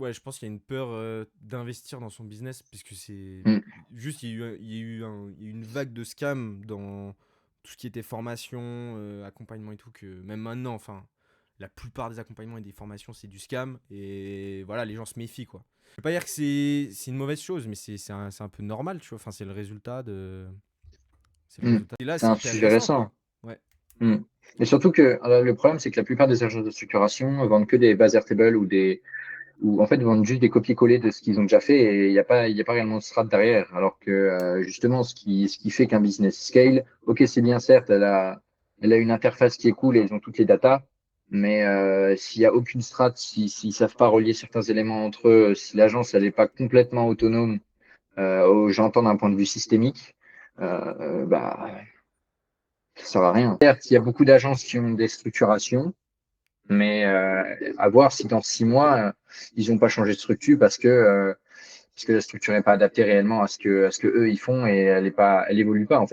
ouais, je pense qu'il y a une peur d'investir dans son business, puisque c'est Mm. juste, il y a eu une vague de scams dans tout ce qui était formation, accompagnement et tout, que même maintenant, enfin, la plupart des accompagnements et des formations, c'est du scam, et voilà, les gens se méfient, quoi. Je veux pas dire que c'est une mauvaise chose, mais c'est un peu normal, tu vois, enfin, c'est le résultat de. C'est le Mm. résultat. Et là, C'est c'est un sujet intéressant, récent. quoi. Ouais. Mm. Et surtout que le problème, c'est que la plupart des agences de structuration vendent que des bases Airtable ou en fait vendent juste des copier-coller de ce qu'ils ont déjà fait et il y a pas réellement de strat derrière. Alors que justement, ce qui fait qu'un business scale, ok, c'est bien certes, elle a une interface qui est cool et ils ont toutes les datas, mais s'il y a aucune strat, s'ils savent pas relier certains éléments entre eux, si l'agence elle est pas complètement autonome, j'entends d'un point de vue systémique, bah ça sert à rien. Certes, il y a beaucoup d'agences qui ont des structurations. Mais à voir si dans 6 mois, ils n'ont pas changé de structure parce que la structure n'est pas adaptée réellement à ce que eux ils font et elle évolue pas en fait.